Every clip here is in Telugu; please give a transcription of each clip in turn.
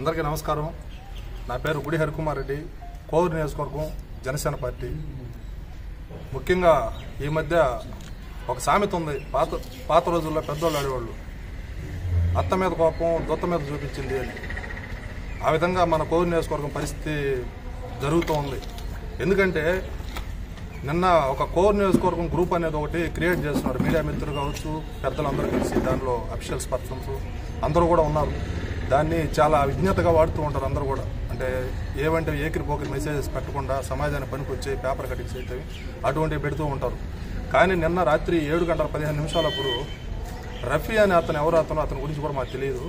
అందరికీ నమస్కారం. నా పేరు గుడి హరికుమార్ రెడ్డి, కోవూరు నియోజకవర్గం, జనసేన పార్టీ. ముఖ్యంగా ఈ మధ్య ఒక సామెత ఉంది, పాత రోజుల్లో పెద్దోళ్ళు ఆడేవాళ్ళు, అత్త మీద కోపం దొత్త మీద చూపించింది అని. ఆ విధంగా మన కోవూరు నియోజకవర్గం పరిస్థితి జరుగుతూ ఉంది. ఎందుకంటే నిన్న ఒక కోవూరు నియోజకవర్గం గ్రూప్ అనేది ఒకటి క్రియేట్ చేస్తున్నారు. మీడియా మిత్రులు కావచ్చు, పెద్దలందరూ కలిసి, దానిలో అఫీషియల్స్ పర్సన్స్ అందరూ కూడా ఉన్నారు. దాన్ని చాలా విజ్ఞతగా వాడుతూ ఉంటారు అందరూ కూడా. అంటే ఏవంటే ఏకిరి పోకిరి మెసేజెస్ పెట్టకుండా సమాజానికి పనికి వచ్చే పేపర్ కటింగ్స్ అయితే అటువంటివి పెడుతూ ఉంటారు. కానీ నిన్న రాత్రి 7:15 రఫీ అనే అతని గురించి కూడా మాకు తెలియదు,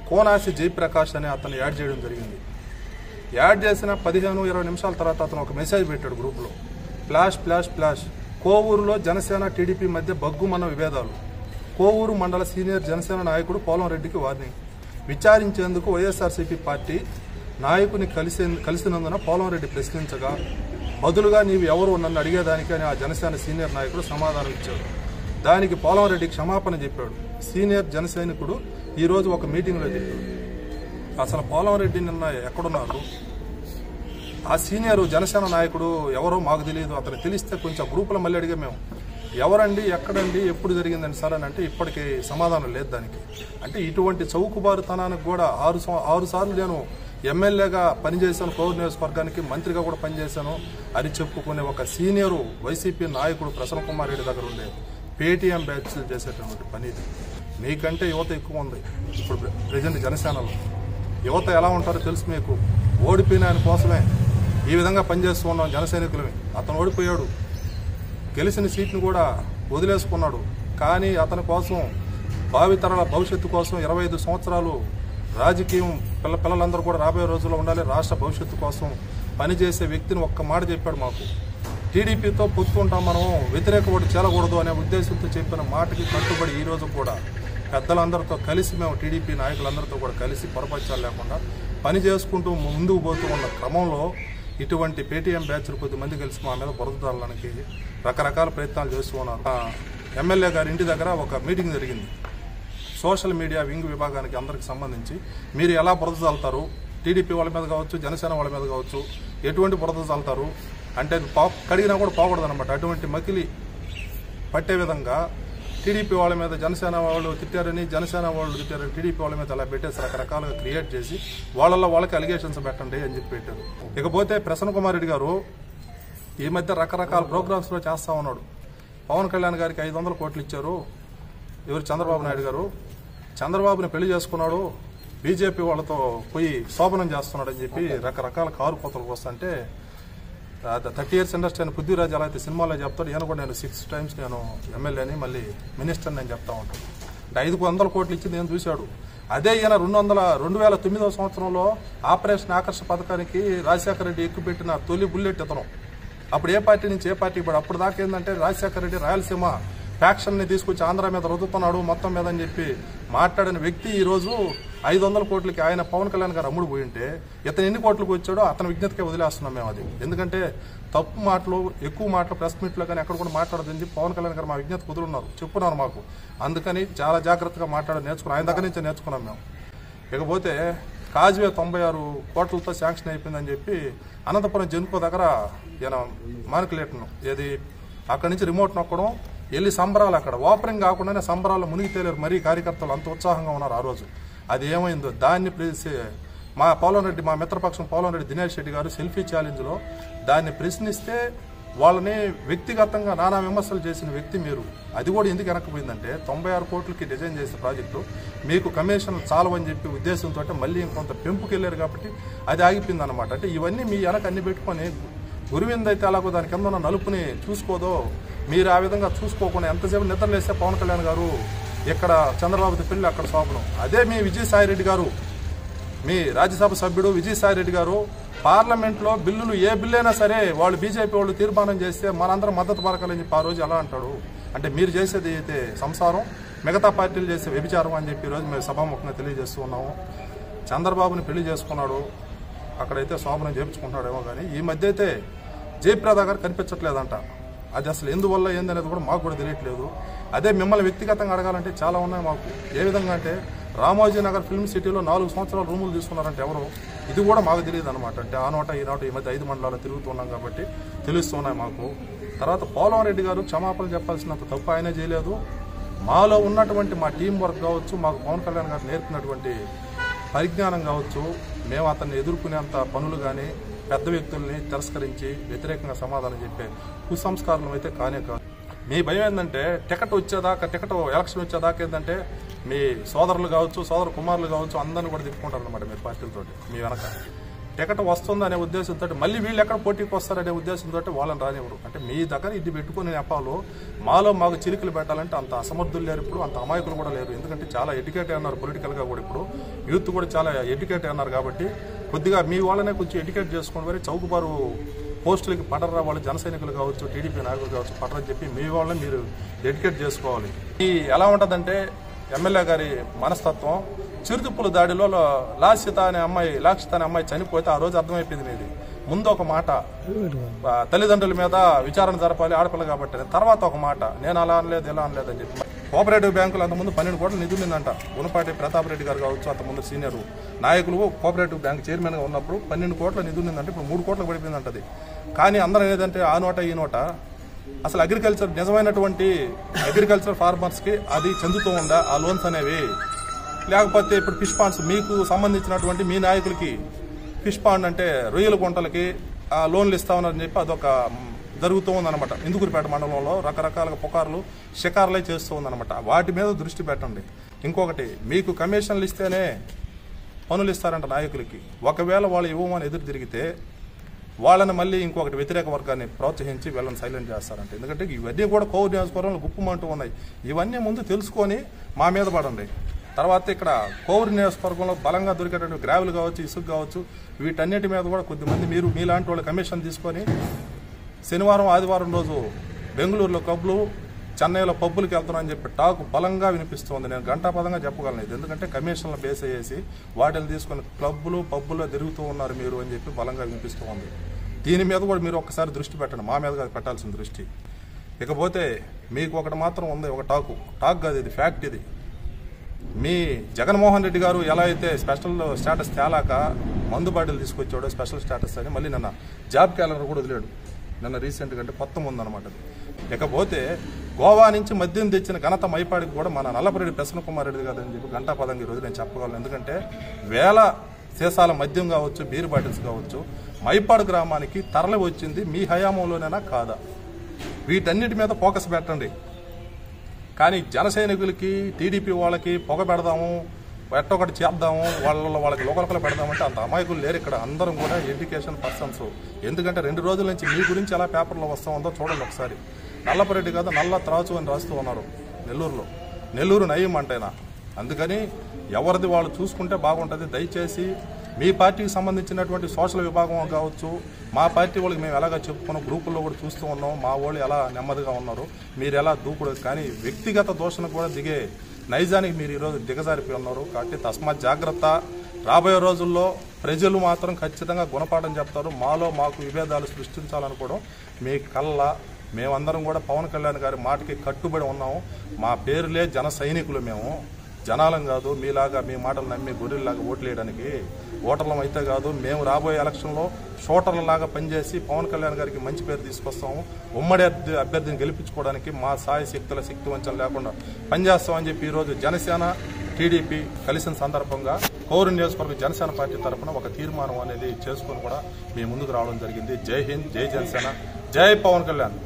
కోనాసి జయప్రకాష్ అనే అతను యాడ్ చేయడం జరిగింది. యాడ్ చేసిన 15-20 నిమిషాల తర్వాత అతను ఒక మెసేజ్ పెట్టాడు గ్రూప్లో, ఫ్లాష్ ఫ్లాష్ ఫ్లాష్, కోవూరులో జనసేన టీడీపీ మధ్య బగ్గుమన్న విభేదాలు, కోవూరు మండల సీనియర్ జనసేన నాయకుడు పోలంరెడ్డికి వార్నింగ్, విచారించేందుకు వైఎస్ఆర్సీపీ పార్టీ నాయకుని కలిసినందున పోలంరెడ్డి ప్రశ్నించగా బదులుగా నీవు ఎవరు నన్ను అడిగేదానికి అని ఆ జనసేన సీనియర్ నాయకుడు సమాధానం ఇచ్చాడు. దానికి పోలంరెడ్డి క్షమాపణ చెప్పాడు. సీనియర్ జనసైనికుడు ఈరోజు ఒక మీటింగ్లో చెప్పాడు. అసలు పోలంరెడ్డి నిన్న ఎక్కడున్నారు? ఆ సీనియర్ జనసేన నాయకుడు ఎవరో మాకు తెలియదు, అతను తెలిస్తే కొంచెం గ్రూపులో మళ్ళీ అడిగా మేము, ఎవరండి, ఎక్కడండి, ఎప్పుడు జరిగిందని సార్ అని అంటే ఇప్పటికీ సమాధానం లేదు దానికి. అంటే ఇటువంటి చౌకబారుతనానికి కూడా 6 సార్లు నేను ఎమ్మెల్యేగా పనిచేశాను, కోవూరు నియోజకవర్గానికి మంత్రిగా కూడా పనిచేశాను అని చెప్పుకునే ఒక సీనియరు వైసీపీ నాయకుడు ప్రసన్న కుమార్ రెడ్డి దగ్గర ఉండే పేటీఎం బ్యాచ్ చేసేటటువంటి పని ఇది. మీకంటే యువత ఎక్కువ ఉంది ఇప్పుడు ప్రజెంట్ జనసేనలో. యువత ఎలా ఉంటారో తెలుసు మీకు. ఓడిపోయిన ఆయన కోసమే ఈ విధంగా పనిచేస్తూ ఉన్నాం జన సైనికులమే. అతను ఓడిపోయాడు, గెలిచిన సీట్ను కూడా వదిలేసుకున్నాడు. కానీ అతని కోసం, భావితరాల భవిష్యత్తు కోసం 25 సంవత్సరాలు రాజకీయం, పిల్లలందరూ కూడా రాబోయే రోజుల్లో ఉండాలి, రాష్ట్ర భవిష్యత్తు కోసం పనిచేసే వ్యక్తిని ఒక్క మాట చెప్పాడు మాకు. టీడీపీతో పొత్తుకుంటాం, మనం వ్యతిరేక ఓటు చేరకూడదు అనే ఉద్దేశంతో చెప్పిన మాటకి కట్టుబడి ఈ రోజు కూడా పెద్దలందరితో కలిసి, మేము టీడీపీ నాయకులందరితో కూడా కలిసి పొరపచ్చాలు లేకుండా పని చేసుకుంటూ ముందుకు పోతూ ఉన్న క్రమంలో ఇటువంటి పేటీఎం బ్యాచ్లు కొద్దిమంది కలిసి మా మీద బురదడానికి రకరకాల ప్రయత్నాలు చేస్తూ ఉన్నారు. ఎమ్మెల్యే గారి ఇంటి దగ్గర ఒక మీటింగ్ జరిగింది. సోషల్ మీడియా వింగ్ విభాగానికి అందరికి సంబంధించి మీరు ఎలా బురద చల్లుతారు, టీడీపీ వాళ్ళ మీద కావచ్చు, జనసేన వాళ్ళ మీద కావచ్చు, ఎటువంటి బురద చల్లుతారు అంటే కడిగినా కూడా పోకూడదు అనమాట. అటువంటి మకిలి పట్టే విధంగా టీడీపీ వాళ్ళ మీద జనసేన వాళ్ళు తిట్టారని, జనసేన వాళ్ళు తిట్టారని టీడీపీ వాళ్ళ మీద అలా పెట్టేసి రకరకాలుగా క్రియేట్ చేసి వాళ్ళకి అలిగేషన్స్ పెట్టండి అని చెప్పి పెట్టారు. ఇకపోతే ప్రసన్న కుమార్ రెడ్డి గారు ఈ మధ్య రకరకాల ప్రోగ్రామ్స్లో చేస్తూ ఉన్నాడు. పవన్ కళ్యాణ్ గారికి 500 కోట్లు ఇచ్చారు, ఎవరు, చంద్రబాబు నాయుడు గారు. చంద్రబాబుని పెళ్లి చేసుకున్నాడు, బీజేపీ వాళ్ళతో పోయి శోభనం చేస్తున్నాడు అని చెప్పి రకరకాల కారు కోతలకు వస్తుంటే 30 years ఇండస్ట్రీ అని పృథ్వీరాజ్ ఎలా అయితే సినిమాలో చెప్తాడు, ఈయన కూడా నేను 6 times నేను ఎమ్మెల్యేని మళ్ళీ మినిస్టర్ని నేను చెప్తా ఉంటాను. అంటే 500 కోట్లు ఇచ్చింది నేను చూశాడు. అదే ఈయన 2009 సంవత్సరంలో ఆపరేషన్ ఆకర్ష పథకానికి రాజశేఖర రెడ్డి ఎక్కుపెట్టిన తొలి బుల్లెట్ ఇతను. అప్పుడు ఏ పార్టీ నుంచి ఏ పార్టీ పడి అప్పుడు దాకా ఏంటంటే రాజశేఖర రెడ్డి రాయలసీమ ఫ్యాక్షన్ని తీసుకొచ్చి ఆంధ్ర మీద రుద్దుతున్నాడు మొత్తం మీద అని చెప్పి మాట్లాడిన వ్యక్తి ఈరోజు 500 కోట్లకి ఆయన పవన్ కళ్యాణ్ గారు అమ్ముడు పోయి ఉంటే ఇతను ఎన్ని కోట్లకు వచ్చాడో అతని విజ్ఞతకే వదిలేస్తున్నాం మేము. అది ఎందుకంటే తప్పు మాటలు, ఎక్కువ మాటలు ప్రెస్ మీట్లో కానీ ఎక్కడ కూడా మాట్లాడదని చెప్పి పవన్ కళ్యాణ్ గారు మా విజ్ఞత కుదురున్నారు, చెప్పున్నారు మాకు. అందుకని చాలా జాగ్రత్తగా నేర్చుకున్నాం, ఆయన దగ్గర నుంచే నేర్చుకున్నాం మేము. ఇకపోతే కాజ్వే 96 కోట్లతో శాంక్షన్ అయిపోయిందని చెప్పి అనంతపురం జెన్కో దగ్గర ఈయన మానికులేటను ఏది అక్కడి నుంచి రిమోట్ నొక్కడం, వెళ్ళి సంబరాలు, అక్కడ ఓపెనింగ్ కాకుండానే సంబరాలు మునిగి తేలేరు. మరీ కార్యకర్తలు అంత ఉత్సాహంగా ఉన్నారు ఆ రోజు. అది ఏమైందో దాన్ని మా పోలంరెడ్డి, మా మిత్రపక్షం పోలంరెడ్డి దినేష్ రెడ్డి గారు సెల్ఫీ ఛాలెంజ్లో దాన్ని ప్రశ్నిస్తే వాళ్ళని వ్యక్తిగతంగా నానా విమర్శలు చేసిన వ్యక్తి మీరు. అది కూడా ఎందుకు వెనక్కిపోయిందంటే 96 కోట్లకి డిజైన్ చేసిన ప్రాజెక్టు మీకు కమిషన్లు చాలవని చెప్పి ఉద్దేశంతో మళ్ళీ ఇంకొంత పెంపుకి వెళ్ళారు కాబట్టి అది ఆగిపోయింది అనమాట. అంటే ఇవన్నీ మీ వెనక అన్ని పెట్టుకొని గురువిందైతే అలాగో దాని కింద ఉన్న నలుపుని చూసుకోదో మీరు ఆ విధంగా చూసుకోకుండా ఎంతసేపు నిద్రలేస్తే పవన్ కళ్యాణ్ గారు ఇక్కడ చంద్రబాబుతో పెళ్లి అక్కడ శోభనం. అదే మీ విజయసాయి రెడ్డి గారు, మీ రాజ్యసభ సభ్యుడు విజయసాయి రెడ్డి గారు పార్లమెంట్లో బిల్లులు ఏ బిల్లు అయినా సరే వాళ్ళు బీజేపీ వాళ్ళు తీర్మానం చేస్తే మనందరం మద్దతు పలకాలని చెప్పి ఆ రోజు ఎలా అంటాడు? అంటే మీరు చేసేది అయితే సంసారం, మిగతా పార్టీలు చేసే వ్యభిచారం అని చెప్పి ఈరోజు మేము సభాముఖంగా తెలియజేస్తూ ఉన్నాము. చంద్రబాబుని పెళ్లి చేసుకున్నాడు, అక్కడైతే శోభనం చేయించుకుంటాడేమో కానీ ఈ మధ్య అయితే జయప్రద గారు కనిపించట్లేదంట. అది అసలు ఎందువల్ల ఏందనేది కూడా మాకు కూడా తెలియట్లేదు. అదే మిమ్మల్ని వ్యక్తిగతంగా అడగాలంటే చాలా ఉన్నాయి మాకు. ఏ విధంగా అంటే రామోజీ నగర్ ఫిల్మ్ సిటీలో 4 సంవత్సరాలు రూములు తీసుకున్నారంటే ఎవరు? ఇది కూడా మాకు తెలియదు అనమాట. అంటే ఆ నోట ఈ నోట ఈ మధ్య 5 మండలాలు తిరుగుతున్నాం కాబట్టి తెలుస్తున్నాయి మాకు. తర్వాత పోలవరం రెడ్డి గారు క్షమాపణ చెప్పాల్సినంత తప్పు ఆయనే చేయలేదు. మాలో ఉన్నటువంటి మా టీం వర్క్ కావచ్చు, మాకు పవన్ కళ్యాణ్ గారు నేర్పినటువంటి పరిజ్ఞానం కావచ్చు, మేము అతన్ని ఎదుర్కొనేంత పనులు కానీ పెద్ద వ్యక్తుల్ని తిరస్కరించి వ్యతిరేకంగా సమాధానం చెప్పే కుసంస్కారం అయితే కానే కాదు. మీ భయం ఏంటంటే టికెట్ ఎలక్షన్ వచ్చేదాకా ఏంటంటే మీ సోదరులు కావచ్చు, సోదర కుమారులు కావచ్చు, అందరిని కూడా తిప్పుకుంటారు అనమాట మీరు పార్టీలతో. మీ వెనక టికెట్ వస్తుందనే ఉద్దేశంతో మళ్ళీ వీళ్ళు ఎక్కడ పోటీకి వస్తారనే ఉద్దేశంతో వాళ్ళని రానివ్వరు. అంటే మీ దగ్గర ఇది పెట్టుకుని నెపాలు మాకు చిలికలు పెట్టాలంటే అంత అసమర్థులు లేరు ఇప్పుడు, అంత అమాయకులు కూడా లేరు. ఎందుకంటే చాలా ఎడ్యుకేట్ అన్నారు పొలిటికల్గా కూడా. ఇప్పుడు యూత్ కూడా చాలా ఎడ్యుకేట్ అన్నారు కాబట్టి కొద్దిగా మీ వాళ్ళనే కొంచెం ఎడ్యుకేట్ చేసుకోండి. మరి చౌకబారు పోస్టులకి పడరా వాళ్ళు జన సైనికులు కావచ్చు, టీడీపీ నాయకులు కావచ్చు పడరని చెప్పి మీ వాళ్ళని మీరు ఎడ్యుకేట్ చేసుకోవాలి. ఈ ఎలా ఉంటుందంటే ఎమ్మెల్యే గారి మనస్తత్వం, చిరుతిప్పుల దాడిలో లాక్షిత అనే అమ్మాయి చనిపోతే ఆ రోజు అర్థమైపోయింది మీది. ముందు ఒక మాట తల్లిదండ్రుల మీద విచారణ జరపాలి ఆడపిల్ల కాబట్టి, తర్వాత ఒక మాట నేను అలా అనలేదు ఇలా అనలేదు అని చెప్పి. కోఆపరేటివ్ బ్యాంకులు అంతకుముందు 12 కోట్ల నిధులు ఉందంట. గుణపాటి ప్రతాప్ రెడ్డి గారు కావచ్చు, అంతకుముందు సీనియర్ నాయకులు కోఆపరేటివ్ బ్యాంక్ చైర్మన్గా ఉన్నప్పుడు 12 కోట్ల నిధులు ఉందంటే ఇప్పుడు 3 కోట్లకు పడిపోయిందంటది. కానీ అందరూ ఏదంటే ఆ నోట ఈ నోట అసలు అగ్రికల్చర్ నిజమైనటువంటి అగ్రికల్చర్ ఫార్మర్స్కి అది చెందుతూ ఉందా ఆ లోన్స్ అనేవి? లేకపోతే ఇప్పుడు ఫిష్ పాండ్స్ మీకు సంబంధించినటువంటి మీ నాయకులకి ఫిష్ పాండ్ అంటే రొయ్యల గుంటలకి లోన్లు ఇస్తామని చెప్పి అదొక జరుగుతూ ఉందన్నమాట. ఇందుకూరుపేట మండలంలో రకరకాల పుకార్లు షికార్లే చేస్తూ ఉందన్నమాట. వాటి మీద దృష్టి పెట్టండి. ఇంకొకటి, మీకు కమిషన్లు ఇస్తేనే పనులు ఇస్తారంట నాయకులకి. ఒకవేళ వాళ్ళు ఇవ్వమని ఎదురు తిరిగితే వాళ్ళని మళ్ళీ ఇంకొకటి వ్యతిరేక వర్గాన్ని ప్రోత్సహించి వీళ్ళని సైలెంట్ చేస్తారంట. ఎందుకంటే ఇవన్నీ కూడా కోవిడ్ నియోజకవర్గంలో గుప్పమంటూ ఉన్నాయి. ఇవన్నీ ముందు తెలుసుకొని మా మీద పడండి. తర్వాత ఇక్కడ కోవిడ్ నియోజకవర్గంలో బలంగా దొరికేటటువంటి గ్రావెల్ కావచ్చు, ఇసుక కావచ్చు, వీటన్నిటి మీద కూడా కొద్దిమంది మీలాంటి వాళ్ళు కమిషన్ తీసుకొని శనివారం ఆదివారం రోజు బెంగళూరులో క్లబ్లు, చెన్నైలో పబ్బులకి వెళ్తున్నామని చెప్పి టాక్ బలంగా వినిపిస్తుంది. నేను గంటాపదంగా చెప్పగలను ఇది. ఎందుకంటే కమిషన్లు బేస్ అయ్యేసి వాటిని తీసుకొని క్లబ్బులు పబ్బుల్లో తిరుగుతూ ఉన్నారు మీరు అని చెప్పి బలంగా వినిపిస్తూ ఉంది. దీని మీద కూడా మీరు ఒక్కసారి దృష్టి పెట్టండి, మా మీద పెట్టాల్సిన దృష్టి. ఇకపోతే మీకు ఒకటి మాత్రం ఉంది, ఒక టాక్ కాదు ఇది, ఫ్యాక్ట్ ఇది. మీ జగన్మోహన్ రెడ్డి గారు ఎలా అయితే స్పెషల్ స్టేటస్ తేలాక మందు బాటిల్ తీసుకొచ్చాడో స్పెషల్ స్టేటస్ అని, మళ్ళీ నిన్న జాబ్ క్యాలెండర్ కూడా వదిలేడు. నిన్న రీసెంట్గా అంటే కొత్త ఉందన్నమాట. ఇకపోతే గోవా నుంచి మద్యం తెచ్చిన ఘనత మైపాడికి కూడా మన నల్లపరెడ్డి ప్రసన్నకుమార్ రెడ్డి గారు అని చెప్పి గంటాపదంగా ఈరోజు నేను చెప్పగలను. ఎందుకంటే వేల సీసాల మద్యం కావచ్చు, బీర్ బాటిల్స్ కావచ్చు మైపాడు గ్రామానికి తరలి వచ్చింది మీ హయాంలోనైనా కాదా? వీటన్నిటి మీద ఫోకస్ పెట్టండి. కానీ జన సైనికులకి టీడీపీ వాళ్ళకి పొగ పెడదాము, ఎట్టొకటి చేద్దాము, వాళ్ళకి లోకల్కలు పెడదామంటే అంత అమాయకులు లేరు ఇక్కడ. అందరం కూడా ఎడ్యుకేషన్ పర్సన్స్. ఎందుకంటే 2 రోజుల నుంచి మీ గురించి ఎలా పేపర్లో వస్తూ ఉందో చూడండి ఒకసారి. నల్లపరెడ్డి కాదు నల్ల త్రాచు అని రాస్తూ ఉన్నారు నెల్లూరులో. నెల్లూరు నయం అంటేనా? అందుకని ఎవరిది వాళ్ళు చూసుకుంటే బాగుంటుంది. దయచేసి మీ పార్టీకి సంబంధించినటువంటి సోషల్ విభాగం కావచ్చు, మా పార్టీ వాళ్ళకి మేము ఎలాగ చెప్పుకున్నాం, గ్రూపుల్లో కూడా చూస్తూ ఉన్నాం, మా వాళ్ళు ఎలా నెమ్మదిగా ఉన్నారు, మీరు ఎలా దూకుడు. కానీ వ్యక్తిగత దోషణకు కూడా దిగే నైజానికి మీరు ఈరోజు దిగజారిపోయి ఉన్నారు. కాబట్టి తస్మాత్ జాగ్రత్త. రాబోయే రోజుల్లో ప్రజలు మాత్రం ఖచ్చితంగా గుణపాఠం చెప్తారు. మాకు విభేదాలు సృష్టించాలనుకోవడం మీ కళ్ళ. మేమందరం కూడా పవన్ కళ్యాణ్ గారి మాటకి కట్టుబడి ఉన్నాము. మా పేరులే జన సైనికులు. మేము జనాలం కాదు మీలాగా మీ మాటలు నమ్మి గొర్రెల్లాగా ఓట్లు వేయడానికి. ఓటర్లం అయితే కాదు. మేము రాబోయే ఎలక్షన్లో షోటర్లలాగా పనిచేసి పవన్ కళ్యాణ్ గారికి మంచి పేరు తీసుకొస్తాము. ఉమ్మడి అభ్యర్థిని గెలిపించుకోవడానికి మా సాయ శక్తుల శక్తి వంచన లేకుండా పనిచేస్తామని చెప్పి ఈరోజు జనసేన టీడీపీ కలిసిన సందర్భంగా కోవూరు నియోజకవర్గ జనసేన పార్టీ తరఫున ఒక తీర్మానం అనేది చేసుకుని కూడా మీ ముందుకు రావడం జరిగింది. జై హింద్, జై జనసేన, జై పవన్ కళ్యాణ్.